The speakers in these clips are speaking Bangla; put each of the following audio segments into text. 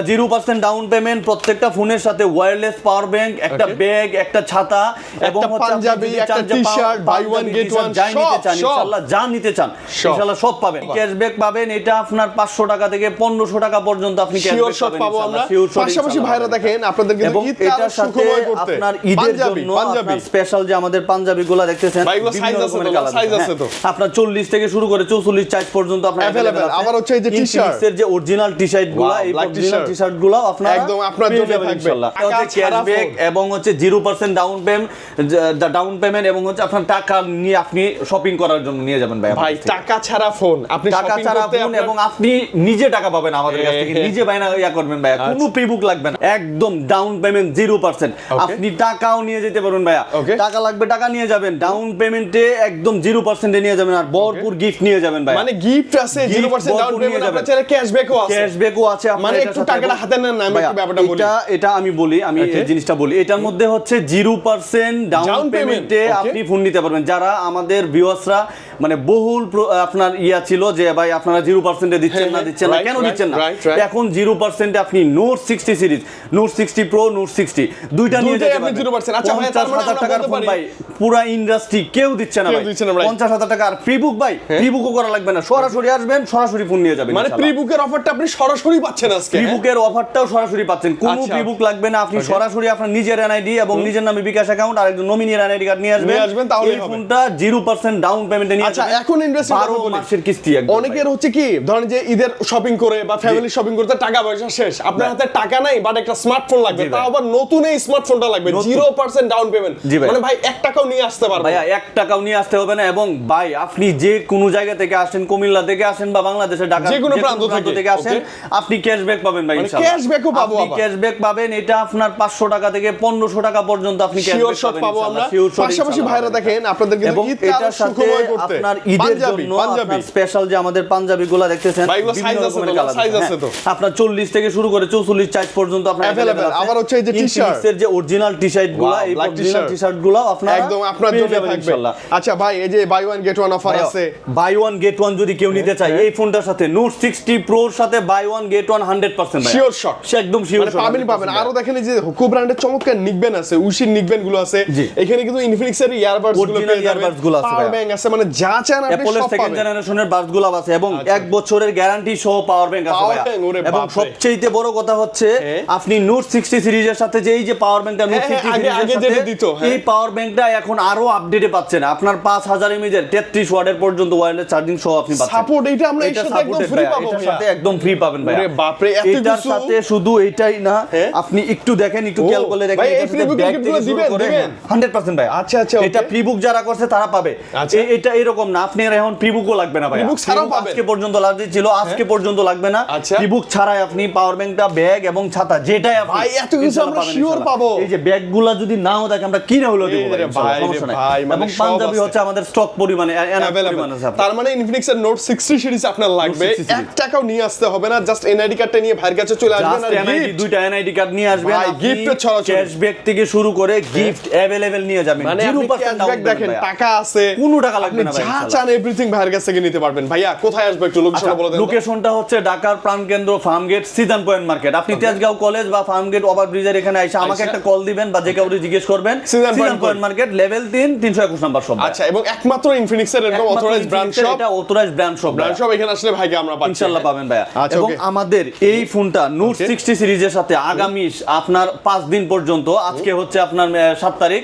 0% ডাউন পেমেন্ট, প্রত্যেকটা ফোনের সাথে ওয়্যারলেস পাওয়ার ব্যাংক, একটা ব্যাগ, একটা ছাতা এবং পাঞ্জাবি, একটা T-shirt, buy one get one, যাই নিতে চান ইনশাআল্লাহ, যা নিতে চান ইনশাআল্লাহ সব পাবেন। ক্যাশব্যাক পাবেন, এটা আপনার 500 টাকা থেকে 1500 টাকা পর্যন্ত আপনি ক্যাশব্যাক পাবেন ইনশাআল্লাহ। পাশাপাশি ভাইরা দেখেন আপনাদের কিন্তু ঈদটা সুখময় করতে আপনার ঈদের জন্য আপনার স্পেশাল যে আমাদের পাঞ্জাবিগুলো দেখতেছেন বিভিন্ন রকমের কালার আছে তো, আপনার 40 থেকে শুরু করে 44 সাইজ পর্যন্ত আপনার अवेलेबल। আবার হচ্ছে এই যে টি-শার্ট এর যে অরিজিনাল টি-শার্ট গুলো, এই অরিজিনাল টি-শার্ট গুলো আপনারা একদম আপনার জন্য থাকবে ইনশাআল্লাহ। ক্যাশব্যাক এবং হচ্ছে 0% ডাউন পেমেন্ট এবং হচ্ছে আপনার টাকা নিয়ে আপনি শপিং করার জন্য নিয়ে যাবেন ভাই। ভাই টাকা ছাড়া ফোন, আপনি টাকা শপিং ছাড়া করতে ফোন এবং আপনি নিজে টাকা পাবেন আমাদের কাছ থেকে, নিজে বাইনা ইয়া করবেন ভাই, কোনো প্রিবুক লাগবে না, একদম ডাউন পেমেন্ট 0%। আপনি টাকাও নিয়ে যেতে পারবেন ভাইয়া, টাকা লাগবে টাকা নিয়ে যাবেন, ডাউন পেমেন্টে একদম 0% এ নিয়ে যাবেন আর ভরপুর গিফট নিয়ে যাবেন ভাই। মানে গিফট আছে 0% ডাউন পেমেন্ট, আপনার চাইলে ক্যাশব্যাকও আছে, ক্যাশব্যাকও আছে। মানে একটু টাকাটা হাতে নেন না, আমি একটু ব্যাপারটা বলি। এটা আমি বলি, আমি এই জিনিসটা বলি, এটার মধ্যে হচ্ছে 0% ডাউন পেমেন্টে আপনি ফোন নিতে পারবেন। যারা আমাদের ভিউয়ার্সরা মানে বহুল আপনার ইয়া ছিল যে ভাই আপনারা 0% এ দিচ্ছেন না কেন দিচ্ছেন না, এখন 0% এ আপনি note 60 series, note 60 pro, note 60 দুইটা নিয়ে যেতে পারবেন 0%। আচ্ছা ভাই, 50,000 টাকার ফোন ভাই পুরো ইন্ডাস্ট্রি কেউ দিচ্ছে না ভাই, 50,000 টাকা। আর প্রিবুক ভাই, প্রিবুকও করা লাগবে না, সরাসরি আসবেন, সরাসরি ফোন নিয়ে যাবেন। মানে প্রিবুকের অফারটা আপনি সরাসরি পাচ্ছেন আজকে, প্রিবুকের অফারটাও সরাসরি পাচ্ছেন, কোনো প্রিবুক লাগবে না, আপনি সরাসরি আপনার নিজের এনআইডি এবং নিজের নামে বিকাশ অ্যাকাউন্ট আর একজন নমিনির এনআইডি কার্ড নিয়ে আসবেন, তাহলে এই ফোনটা 0% ডাউন পেমেন্টে নিয়ে যাবেন। আচ্ছা এখন ইনভেস্ট 12 মাসের কিস্তি একদম। অনেকের হচ্ছে কি ধরেন যে ঈদের শপিং করে বা ফ্যামিলি শপিং করতে টাকা পয়সা শেষ, আপনার হাতে টাকা নাই বাট একটা স্মার্টফোন লাগবে, তাও আবার নতুন এই স্মার্টফোনটা লাগবে 0% ডাউন পেমেন্ট, মানে ভাই 1 টাকাও নিয়ে আসতে পারবেন ভাইয়া, 1 টাকাও নিয়ে আসতে হবে না। এবং ভাই আপনি যে কোনো জায়গা থেকে আসেন, কুমিল্লা থেকে আসেন বা বাংলাদেশের ঢাকা যে কোনো প্রান্ত থেকে আসেন, আপনি ক্যাশব্যাক পাবেন ভাই ইনশাআল্লাহ। ক্যাশব্যাকও পাবো, আপনি ক্যাশব্যাক পাবেন, এটা আপনার 500 টাকা থেকে 1500 টাকা পর্যন্ত আপনি ক্যাশব্যাক পাবেন আমরা। ইনশাআল্লাহ। পাশাপাশি ভাইরা দেখেন আপনাদের কিন্তু ঈদটা সুখময় করতে আপনার ঈদের জন্য আপনার স্পেশাল যে আমাদের পাঞ্জাবিগুলো দেখতেছেন বিভিন্ন রকমের কালার আছে তো, আপনার 40 থেকে শুরু করে 44 সাইজ পর্যন্ত আপনার अवेलेबल। আবার হচ্ছে এই যে টি-শার্ট এর যে অরিজিনাল টি-শার্ট গুলো, এই অরিজিনাল টি-শার্ট গুলো আপনারা একদম আপনার জন্য থাকবে ইনশাআল্লাহ। আচ্ছা ভাই, এই যে buy one get one offer আছে, বাই ওয়ান গেট ওয়ান যদি কেউ নিতে চায় এই ফোনটার সাথে নোট 60 প্রোর সাথে বাই ওয়ান গেট ওয়ান 100% ভাই শিওর শট, সে একদম শিওর মানে পাবেন। আরো দেখেন এই যে হুকু ব্র্যান্ডের চমৎকার নিকবেন আছে, উশির নিকবেন গুলো আছে, এখানে কিন্তু ইনফিনিক্স এর ইয়ারবাডস গুলো পেয়ে যাবেন, পাওয়ার ব্যাংক আছে, মানে যা চান আপনি সব পাবেন। সেকেন্ড জেনারেশনের বাডস গুলো আছে এবং 1 বছরের গ্যারান্টি সহ পাওয়ার ব্যাংক আছে ভাই। এবং সবচেয়ে বড় কথা হচ্ছে আপনি নোট 60 সিরিজের সাথে যে এই যে পাওয়ার ব্যাংকটা নোট 60 সিরিজের সাথে দিত, এই পাওয়ার ব্যাংকটা এখন আরো আপডেটে পাচ্ছেন। আপনার 5000 mAh এর 33 ওয়াটের পর্যন্ত ওয়্যারলেস চার্জিং সহ আপনি পাচ্ছেন। সাপোর্ট এটা আমরা এর সাথে একদম ফ্রি পাবো, এটার সাথে একদম ফ্রি পাবেন ভাই। আরে বাপ রে, এত এটার সাথে শুধু এইটাই না, আপনি একটু দেখেন, একটু খেয়াল করলে দেখেন, ভাই এই প্রিবুক গিফটগুলো দিবেন 100% ভাই। আচ্ছা এটা প্রিবুক যারা করছে তারা পাবে, এটা এরকম না আপনি এখন প্রিবুকও লাগবে না ভাই, প্রিবুক ছাড়াও পাবেন। আজকে পর্যন্ত লাগবে ছিল, আজকে পর্যন্ত লাগবে না, প্রিবুক ছাড়াই আপনি পাওয়ার ব্যাংকটা, ব্যাগ এবং ছাতা যেটাই আপনি ভাই এত কিছু আমরা শিওর পাবো। এই যে ব্যাগগুলো যদি নাও দেখে আমরা কিনে হলো দেব ভাই, সমস্যা নাই। এবং পাঞ্জাবি হচ্ছে আমাদের স্টক পরিমাণে अवेलेबल। তার মানে ইনফিনিক্স এর নোট 60 সিরিজ আপনার লাগবে, 1 টাকাও নিয়ে আসতে হবে না, জাস্ট এনআইডি কার্ডটা নিয়ে ভাইয়ের কাছে চলে আসবেন আর এনআইডি, দুইটা এনআইডি কার্ড নিয়ে আসবেন, ভাই গিফটের ছড়াছড়ি, ক্যাশব্যাক থেকে শুরু করে গিফট अवेलेबल নিয়ে যাবেন, 0% ডাউন দেখেন টাকা আছে, কোনো টাকা লাগবে না ভাই, যা চান এভরিথিং ভাইয়ের কাছ থেকে নিতে পারবেন। ভাইয়া কোথায় আসবে একটু লোকেশনটা বলে দেন। লোকেশনটা হচ্ছে ঢাকার প্রাণকেন্দ্র ফার্মগেট সিজন পয়েন্ট মার্কেট। আপনি তেজগাঁও কলেজ বা ফার্মগেট ওভারব্রিজের এখানে এসে আমাকে একটা কল দিবেন বা যে কাউকে জিজ্ঞেস করবেন, season point market level 3 321 number shop. আচ্ছা, এবং একমাত্র ইনফিনিক্স এর একদম অথরাইজড ব্র্যান্ড শপ, এটা অথরাইজড ব্র্যান্ড শপ, এখানে আসলে ভাইকে আমরা পাচ্ছি ইনশাআল্লাহ পাবেন ভাইয়া। এবং আমাদের এই ফোনটা নোট 60 সিরিজের সাথে আগামী আপনার 5 দিন পর্যন্ত, আজকে হচ্ছে আপনার 7 তারিখ,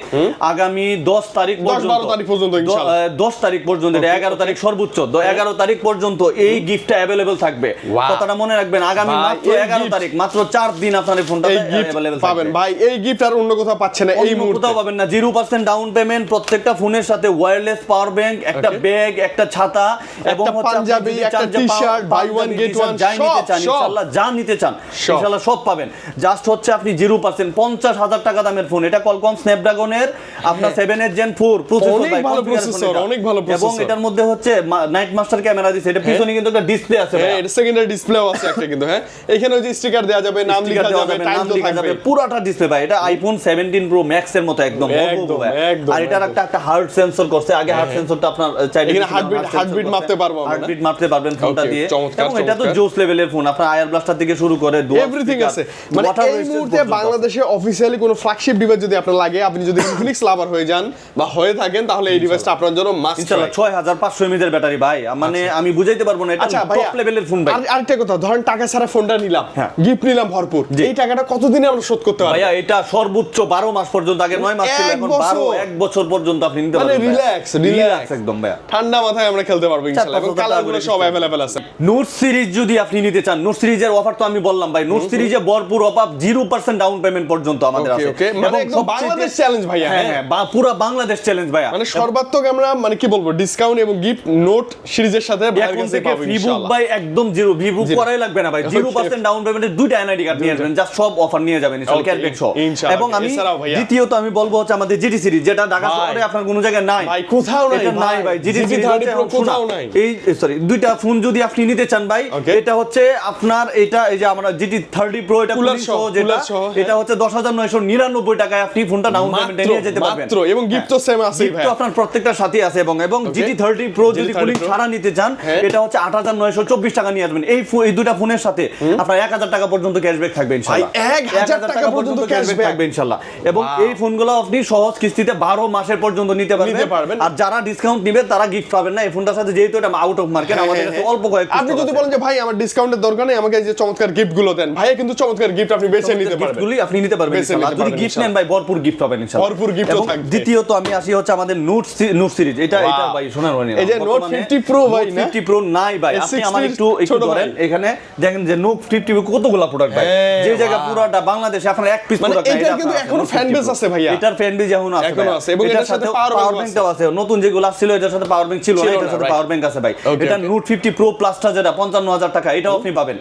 আগামী 10 তারিখ পর্যন্ত, 12 তারিখ পর্যন্ত ইনশাআল্লাহ, 10 তারিখ পর্যন্ত, 11 তারিখ সর্বোচ্চ, 11 তারিখ পর্যন্ত এই গিফটটা अवेलेबल থাকবে। কথাটা মনে রাখবেন, আগামী মাত্র 11 তারিখ, মাত্র 4 দিন আপনার এই ফোনটা अवेलेबल পাবেন ভাই। এই গিফট আর অন্য কোথাও পাচ্ছেন না, এই মুহূর্তে কোথাও পাবেন না। 0% ডাউন পেমেন্ট, প্রত্যেকটা ফোনের সাথে ওয়্যারলেস পাওয়ার ব্যাংক, একটা ব্যাগ, একটা ছাতা এবং পাঞ্জাবি, একটা T-shirt, buy one get one, যাই নিতে চান ইনশাআল্লাহ, যা নিতে চান ইনশাআল্লাহ সব পাবেন। জাস্ট হচ্ছে আপনি 0% 50,000 টাকা দামের ফোন, এটা কোয়ালকম স্ন্যাপড্রাগনের আপনার 7 Gen 4 প্রসেসর, অনেক ভালো প্রসেসর, অনেক ভালো প্রসেসর, এবং এটার মধ্যে হচ্ছে নাইট মাস্টার ক্যামেরা দিছে, এটা পিছনে কিন্তু একটা ডিসপ্লে আছে ভাই, এটা সেকেন্ডারি ডিসপ্লেও আছে একটা কিন্তু। হ্যাঁ, এখানে ওই যে স্টিকার দেওয়া যাবে, নাম লেখা যাবে, টাইম তো থাকবে, পুরোটা ডিসপ্লে ভাই। এটা আইফোন 17 প্রো ম্যাক্স এর মতো একদম। আর এটার একটা হার্ট সেন্সর করছে, আগে হার্ট সেন্সরটা আপনার চাইলে এখানে হার্টবিট মাপতে পারবো, হার্টবিট মাপতে পারবেন ফোনটা দিয়ে। চমৎকার, এবং এটা তো জোস লেভেলের ফোন, আপনার আয়ার ব্লাস্টার থেকে শুরু করে এভরিথিং আছে। মানে এই মুহূর্তে বাংলাদেশে অফিশিয়ালি কোনো ফ্ল্যাগশিপ ডিভাইস যদি আপনার লাগে, আপনি যদি ইনফিনিক্স লাভার হয়ে যান বা হয়ে থাকেন, তাহলে এই ডিভাইসটা আপনার জন্য মাস্ট। ইনশাআল্লাহ 6500 mAh এর ব্যাটারি ভাই, মানে আমি বুঝাইতে পারবো না, এটা টপ লেভেলের ফোন ভাই। আরেকটা কথা, ধরেন টাকা ছাড়া ফোনটা নিলাম, গিফট নিলাম ভরপুর, এই টাকাটা কতদিনে আমরা শোধ করতে পারবো? ভাইয়া এটা সর্বোচ্চ 12 মাস পর্যন্ত, আগে 9 মাস ছিল, এখন 1 বছর পর্যন্ত আপনি নিতে পারবেন। মানে রিল্যাক্স একদম ভাইয়া, ঠান্ডা মাথায় আমরা খেলতে পারবো ইনশাআল্লাহ। এবং কালারগুলো সব अवेलेबल আছে। নোট সিরিজ যদি আপনি নিতে চান, নোট সিরিজের অফার তো আমি বললাম ভাই, নোট সিরিজে ভরপুর অফার 0% ডাউন পেমেন্ট পর্যন্ত আমাদের আছে। মানে একদম বাংলাদেশ চ্যালেঞ্জ ভাইয়া। হ্যাঁ, পুরো বাংলাদেশ চ্যালেঞ্জ ভাইয়া। মানে সর্বাত্মক আমরা মানে কি বলবো, ডিসকাউন্ট এবং গিফট নোট সিরিজের সাথে ভাইয়ের কাছে পাবো ইনশাআল্লাহ। ভাই একদম জিরো ভিভু করাই লাগবে না ভাই, 0% ডাউন পেমেন্টে দুইটা এনআইডি কার্ড নিয়ে আসবেন, যা সব অফার নিয়ে যাবেন ইনশাআল্লাহ, ক্যাশব্যাক সহ। এবং আমি দ্বিতীয়ত আমি বলবো হচ্ছে আমাদের জিটি সিরিজ, যেটা ঢাকা শহরে আপনার কোনো জায়গায় নাই ভাই, কোথাও নাই, এটা নাই ভাই। জিটি সিরিজ কোথাও নাই। এই সরি, দুইটা ফোন যদি আপনি নিতে চান ভাই, এটা হচ্ছে আপনার এটা এই যে আমরা জিটি 30 প্রো, এটা কুলার সহ, যেটা এটা হচ্ছে 10999 টাকায় আপনি ফোনটা ডাউন পেমেন্টে নিয়ে যেতে পারবেন মাত্র। এবং গিফট তো সেম আছে ভাই, গিফট আপনার প্রত্যেকটার সাথে আছে। এবং জিটি 30 প্রো যদি কুলিং ছাড়া নিতে চান, এটা হচ্ছে 8924 টাকা নিয়ে আসবেন। এই দুইটা ফোনের সাথে আপনার 1000 টাকা পর্যন্ত ক্যাশব্যাক থাকবে ইনশাআল্লাহ, 1000 টাকা পর্যন্ত ক্যাশব্যাক থাকবে ইনশাআল্লাহ। এবং এই ফোনগুলো আপনি সহজ কিস্তিতে 12 মাসের পর্যন্ত নিতে পারবেন। আর যারা ডিসকাউন্ট নেবে তারা গিফট পাবেন না এই ফোনটার সাথে, যেহেতু এটা আউট অফ মার্কেট, আমাদের কাছে অল্প কয়েক। আপনি যদি বলেন যে ভাই আমার ডিসকাউন্টের দরকার নেই, আমাকে এই যে চমৎকার গিফট গুলো দেন, ভাইয়া কিন্তু চমৎকার গিফট আপনি বেছে নিতে পারবেন, গিফটগুলি আপনি নিতে পারবেন ইনশাআল্লাহ। যদি গিফট নেন ভাই, ভরপুর গিফট পাবেন ইনশাআল্লাহ, ভরপুর গিফটও থাকবে। দ্বিতীয়ত আমি আসি হচ্ছে আমাদের নোট সিরিজ, এটা ভাই শোনার মানে এই যে নোট 50 প্রো ভাই, না 50 প্রো নাই ভাই, আপনি আমার একটু ধরেন, এখানে দেখেন যে নোট 50 প্রো কতগুলা প্রোডাক্ট ভাই, যে জায়গা পুরোটা বাংলাদেশে আপনার এক পিস প্রোডাক্ট নাই। এটা কিন্তু এখনো ফ্যান বেস আছে ভাইয়া, এটার ফ্যান বেস এখনো আছে এবং এটার সাথে পাওয়ার ব্যাংকটাও আছে। নতুন যেগুলো আসছিল এটার সাথে পাওয়ার ব্যাংক ছিল না, এটার সাথে পাওয়ার ব্যাংক আছে ভাই। এটা নোট 50 প্রো প্লাসটা যেটা 55000 টাকা, এটাও আপনি পাবেন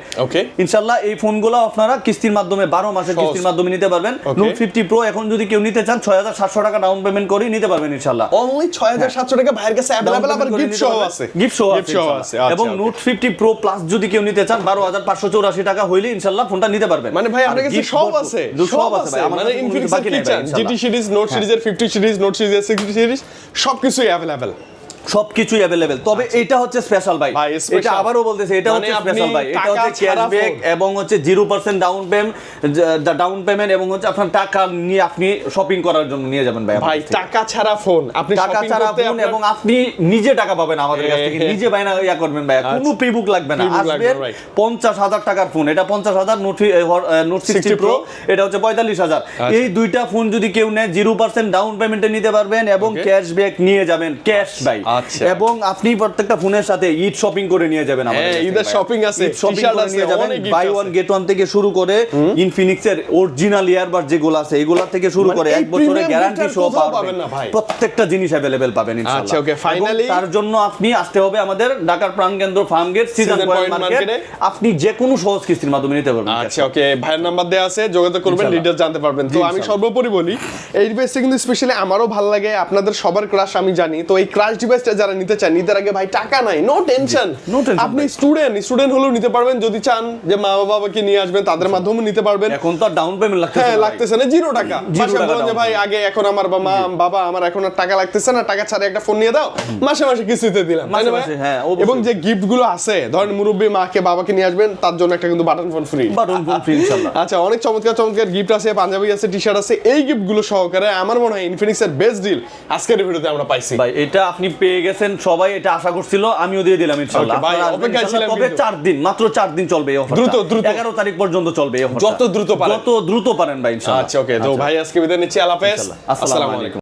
ইনশাআল্লাহ। এই ফোনগুলো আপনারা কিস্তির মাধ্যমে 12 মাসের কিস্তির মাধ্যমে নিতে পারবেন। নোট 50 প্রো এখন যদি কেউ নিতে চান 6700 টাকা ডাউন পেমেন্ট করে নিতে পারবেন ইনশাআল্লাহ। অনলি 6700 টাকা ভাইয়ের কাছে अवेलेबल, আবার গিফট সহ আছে, গিফট সহ আছে। এবং নোট 50 প্রো প্লাস যদি কেউ নিতে চান 12584 টাকা হইলে ইনশাআল্লাহ ফোনটা নিতে পারবেন। মানে ভাই আপনার কাছে সব আছে, সব আছে ভাই, মানে ইনফিনিক্স এর কিচেন, জিটি সিরিজ, নোট সিরিজের 50 সিরিজ, নোট সিরিজের 60 সিরিজ সবকিছুই अवेलेबल, সবকিছুই अवेलेबल। তবে এটা হচ্ছে স্পেশাল ভাই, এটা আবারও বলতেছি, এটা হচ্ছে স্পেশাল ভাই। এটা হচ্ছে ক্যাশব্যাক এবং হচ্ছে 0% ডাউন পেমেন্ট এবং হচ্ছে আপনার টাকা নিয়ে আপনি শপিং করার জন্য নিয়ে যাবেন ভাই। ভাই টাকা ছাড়া ফোন, আপনি টাকা ছাড়া ফোন এবং আপনি নিজে টাকা পাবেন আমাদের কাছ থেকে, নিজে বাইনা ইয়া করবেন ভাই, কোনো প্রিবুক লাগবে না। আসবেন 50000 টাকার ফোন, এটা 50000, নোট 60 প্রো এটা হচ্ছে 45000। এই দুইটা ফোন যদি কেউ নেয় 0% ডাউন পেমেন্টে নিতে পারবেন এবং ক্যাশব্যাক নিয়ে যাবেন, ক্যাশ ভাই। এবং আপনি প্রত্যেকটা ফোনের সাথে ঈদ শপিং করে নিয়ে যাবেন আমাদের, ঈদের শপিং আছে, টি-শার্ট আছে, নিয়ে যাবেন বাই ওয়ান গেট ওয়ান থেকে শুরু করে ইনফিনিক্স এর অরিজিনাল ইয়ারবাড যেগুলো আছে এগুলা থেকে শুরু করে 1 বছরের গ্যারান্টি সহ পাবেন না ভাই, প্রত্যেকটা জিনিস अवेलेबल পাবেন ইনশাআল্লাহ। আচ্ছা ওকে, ফাইনালি তার জন্য আপনি আসতে হবে আমাদের ঢাকার প্রাণকেন্দ্র ফার্ম গেট সিজন পয়েন্ট মার্কেটে, আপনি যে কোনো সহজ কিস্তির মাধ্যমে নিতে পারবেন। আচ্ছা ওকে, ভাইয়ের নাম্বার দেয়া আছে, যোগাযোগ করবেন, ডিটেইলস জানতে পারবেন। তো আমি সর্বোপরি বলি, এই ডিভাইসটা কিন্তু স্পেশালি আমারও ভালো লাগে, আপনাদের সবার ক্রাশ আমি জানি। তো এই ক্রাশ ডিভাইসটা যারা নিতে চান, নিতে আগে ভাই টাকা নাই, নো টেনশন, আপনি স্টুডেন্ট হলেও নিতে পারবেন, যদি চান যে মা বাবাকে নিয়ে আসবেন তাদের মাধ্যমে নিতে পারবেন। এখন তো ডাউন পেমেন্ট লাগতেছে, হ্যাঁ লাগতেছে না, 0 টাকা। মাসে বলেন যে ভাই আগে এখন আমার বাবা আমার এখন আর টাকা লাগতেছে না, টাকা ছাড়া একটা ফোন নিয়ে দাও, মাসে মাসে কিস্তিতে দিলাম। এবং যে গিফট গুলো আছে, ধরেন মুরব্বি মাকে বাবাকে নিয়ে আসবেন, তার জন্য একটা কিন্তু বাটন ফোন ফ্রি ইনশাআল্লাহ। আচ্ছা, অনেক চমৎকার চমৎকার গিফট আছে, পাঞ্জাবি আছে, টি-শার্ট আছে। এই গিফট গুলো সহকারে আমার মনে হয় ইনফিনিক্স এর বেস্ট ডিল আজকের ভিডিওতে আমরা পাইছি ভাই। এটা আপনি পেয়ে গেছেন, সবাই এটা আশা করছিল, আমিও দিয়ে দিলাম ইনশাআল্লাহ। ভাই অপেক্ষায় ছিলাম, তবে 4 দিন, মাত্র 4 দিন চলবে এই অফারটা, দ্রুত 11 তারিখ পর্যন্ত চলবে এই অফারটা, যত দ্রুত পারেন ভাই ইনশাআল্লাহ। আচ্ছা ওকে, তো ভাই আজকে বিদায় নিচ্ছি, আল্লাহ হাফেজ, আসসালামু আলাইকুম।